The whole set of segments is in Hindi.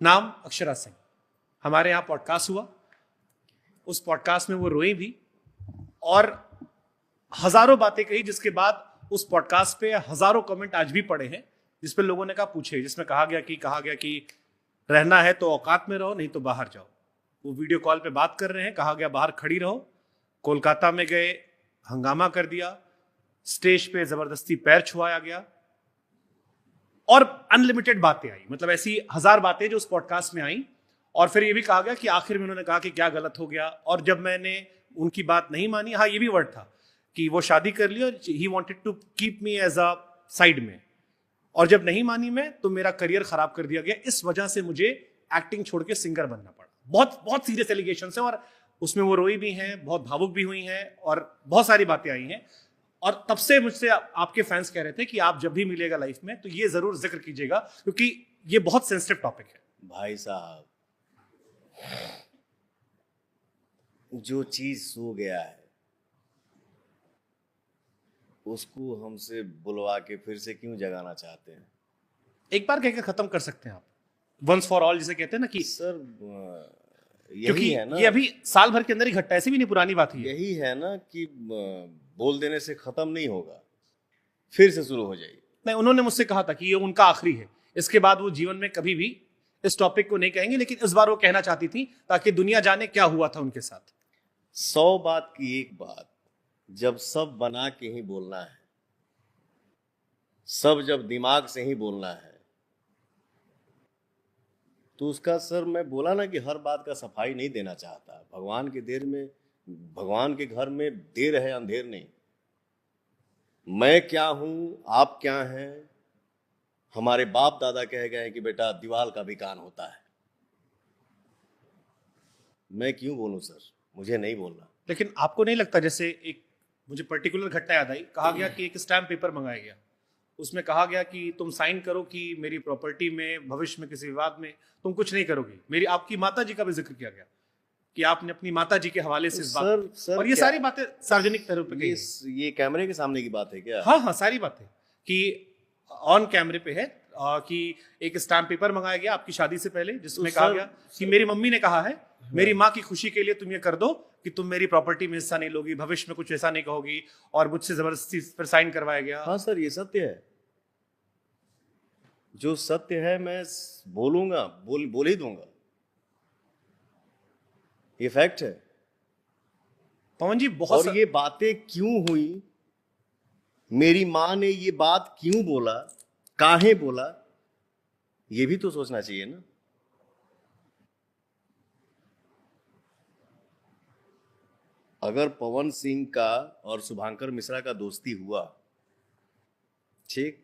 नाम अक्षरा सिंह। हमारे यहाँ पॉडकास्ट हुआ, उस पॉडकास्ट में वो रोई भी और हजारों बातें कही, जिसके बाद उस पॉडकास्ट पे हजारों कमेंट आज भी पड़े हैं जिसपे लोगों ने कहा पूछे, जिसमें कहा गया कि रहना है तो औकात में रहो, नहीं तो बाहर जाओ। वो वीडियो कॉल पे बात कर रहे हैं, कहा गया बाहर खड़ी रहो। कोलकाता में गए, हंगामा कर दिया, स्टेज पे जबरदस्ती पैर छुआया गया और अनलिमिटेड बातें आई, मतलब ऐसी हजार बातें जो उस पॉडकास्ट में आई। और फिर ये भी कहा गया कि आखिर में उन्होंने कहा कि क्या गलत हो गया, और जब मैंने उनकी बात नहीं मानी, हाँ ये भी वर्ड था कि वो शादी कर ली और he wanted to keep me as a side में, और जब नहीं मानी मैं तो मेरा करियर खराब कर दिया गया, इस वजह से मुझे एक्टिंग छोड़ के सिंगर बनना पड़ा। बहुत बहुत सीरियस एलिगेशंस हैं और उसमें वो रोई भी हैं, बहुत भावुक भी हुई हैं और बहुत सारी बातें आई हैं। और तब से मुझसे आपके फैंस कह रहे थे कि आप जब भी मिलेगा लाइफ में तो ये जरूर जिक्र कीजिएगा, क्योंकि ये बहुत सेंसिटिव टॉपिक है। भाई साहब, जो चीज सो गया है उसको हमसे बुलवा के फिर से क्यों जगाना चाहते हैं? एक बार कहकर खत्म कर सकते हैं आप, वंस फॉर ऑल जिसे कहते हैं ना कि सर क्योंकि यही है ना, ये अभी साल भर के अंदर ही घटना, ऐसी भी नहीं पुरानी बात है। यही है ना कि बोल देने से खत्म नहीं होगा, फिर से शुरू हो जाएगी। नहीं, उन्होंने मुझसे कहा था कि ये उनका आखिरी है, इसके बाद वो जीवन में कभी भी इस टॉपिक को नहीं कहेंगे, लेकिन इस बार वो कहना चाहती थी ताकि दुनिया जाने क्या हुआ था उनके साथ। 100 बात की एक बात, जब सब बना के ही बोलना है, सब जब दिमाग से ही बोलना है, तो उसका सर मैं बोला ना कि हर बात का सफाई नहीं देना चाहता। भगवान के घर में देर है, अंधेर नहीं। मैं क्या हूं, आप क्या हैं, हमारे बाप दादा कह गए कि बेटा दीवाल का भी कान होता है। मैं क्यों बोलूं सर, मुझे नहीं बोलना। लेकिन आपको नहीं लगता, जैसे एक मुझे पर्टिकुलर घटना याद आई, कहा गया कि एक स्टैम्प पेपर मंगाया गया, उसमें कहा गया कि तुम साइन करो कि मेरी प्रॉपर्टी में भविष्य में किसी विवाद में तुम कुछ नहीं करोगी। मेरी आपकी माता जी का भी जिक्र किया गया कि आपने अपनी माता जी के हवाले से इस बात सर और ये सारी बातें सार्वजनिक तरह पे ये कैमरे के सामने की बात है क्या? हाँ, सारी बातें कि ऑन कैमरे पे है कि एक स्टैम्प पेपर मंगाया गया आपकी शादी से पहले, जिसमें कहा गया कि मेरी मम्मी ने कहा है मेरी माँ की खुशी के लिए तुम ये कर दो कि तुम मेरी प्रॉपर्टी में हिस्सा नहीं लोगी, भविष्य में कुछ ऐसा नहीं कहोगी, और मुझसे जबरदस्ती पर साइन करवाया गया। हाँ सर, ये सत्य है। जो सत्य है मैं बोलूंगा, बोल ही दूंगा, ये फैक्ट है। पवन जी, बहुत और ये बातें क्यों हुई, मेरी माँ ने ये बात क्यों बोला, काहे बोला, ये भी तो सोचना चाहिए ना। अगर पवन सिंह का और शुभांकर मिश्रा का दोस्ती हुआ, ठीक,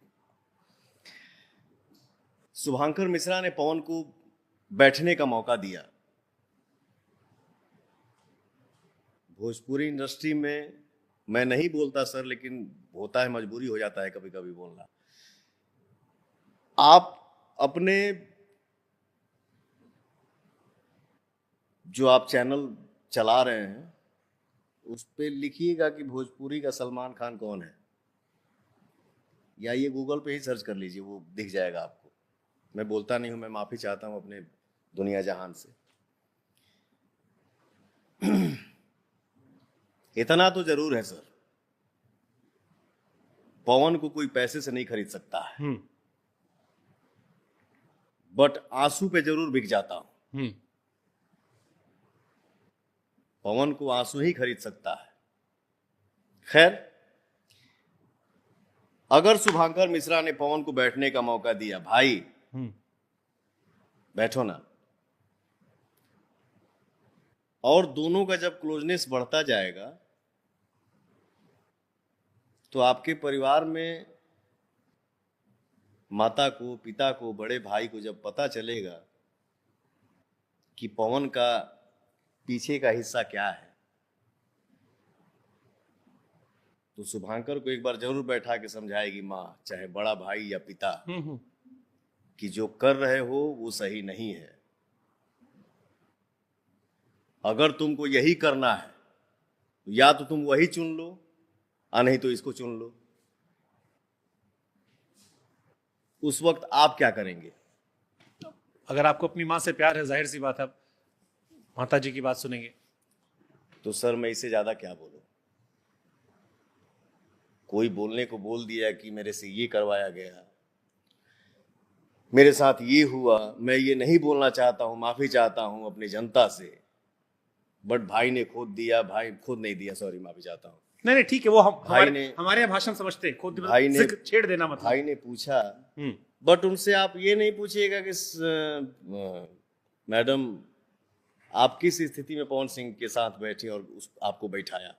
शुभांकर मिश्रा ने पवन को बैठने का मौका दिया। भोजपुरी इंडस्ट्री में मैं नहीं बोलता सर, लेकिन होता है, मजबूरी हो जाता है कभी कभी बोलना। आप अपने जो आप चैनल चला रहे हैं उस पे लिखिएगा कि भोजपुरी का सलमान खान कौन है, या ये गूगल पे ही सर्च कर लीजिए, वो दिख जाएगा आपको। मैं बोलता नहीं हूं, मैं माफी चाहता हूं अपने दुनिया जहान से। इतना तो जरूर है सर, पवन को कोई पैसे से नहीं खरीद सकता है, बट आंसू पे जरूर बिक जाता हूं। पवन को आंसू ही खरीद सकता है। खैर, अगर शुभांकर मिश्रा ने पवन को बैठने का मौका दिया, भाई बैठो ना, और दोनों का जब क्लोजनेस बढ़ता जाएगा तो आपके परिवार में माता को, पिता को, बड़े भाई को जब पता चलेगा कि पवन का पीछे का हिस्सा क्या है, तो शुभांकर को एक बार जरूर बैठा के समझाएगी माँ, चाहे बड़ा भाई या पिता, कि जो कर रहे हो वो सही नहीं है। अगर तुमको यही करना है तो या तो तुम वही चुन लो, या नहीं तो इसको चुन लो। उस वक्त आप क्या करेंगे? अगर आपको अपनी माँ से प्यार है, जाहिर सी बात है आप माता जी की बात सुनेंगे। तो सर मैं इससे ज्यादा क्या बोलूं? कोई बोलने को बोल दिया कि मेरे से ये करवाया गया, मेरे साथ ये हुआ, मैं ये नहीं बोलना चाहता हूं, माफी चाहता हूं अपनी जनता से, बट भाई ने खुद दिया, भाई खुद नहीं दिया, सॉरी माफी चाहता हूं। नहीं नहीं ठीक है, वो भाई ने, हमारे यहाँ भाषण समझते हैं, खुद भाई ने जिक्र छेड़ देना मतलब। भाई ने पूछा, बट उनसे आप ये नहीं पूछिएगा कि मैडम आप किस स्थिति में पवन सिंह के साथ बैठे और आपको बैठाया,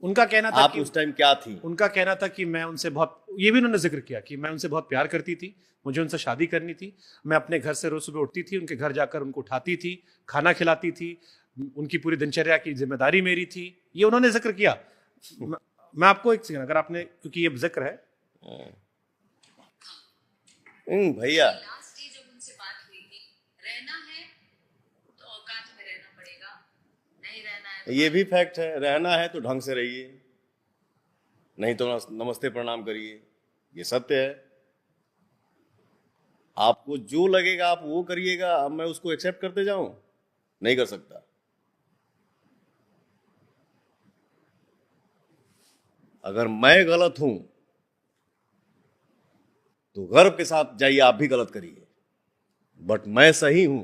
उनका कहना था आप कि उस टाइम क्या थी? उनका कहना था कि मैं उनसे बहुत, ये भी उन्होंने जिक्र किया कि मैं उनसे बहुत प्यार करती थी, मुझे उनसे शादी करनी थी, मैं अपने घर से रोज सुबह उठती थी, उनके घर जाकर उनको उठाती थी, खाना खिलाती थी, उनकी पूरी दिनचर्या की जिम्मेदारी मेरी थी, ये उन्होंने जिक्र किया। मैं आपको एक सेकंड, अगर आपने, क्योंकि ये जिक्र है भैया, लास्ट डे जब उनसे बात हुई थी, रहना है तो औकात में रहना पड़ेगा, नहीं रहना है तो ये भी फैक्ट है, रहना है तो ढंग से रहिए, नहीं तो नमस्ते प्रणाम करिए, ये सत्य है। आपको जो लगेगा आप वो करिएगा, अब मैं उसको एक्सेप्ट करते जाऊं? नहीं कर सकता। अगर मैं गलत हूं तो गर्व के साथ जाइए, आप भी गलत करिए, बट मैं सही हूं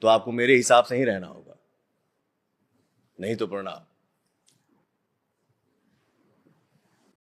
तो आपको मेरे हिसाब से ही रहना होगा, नहीं तो प्रणाम।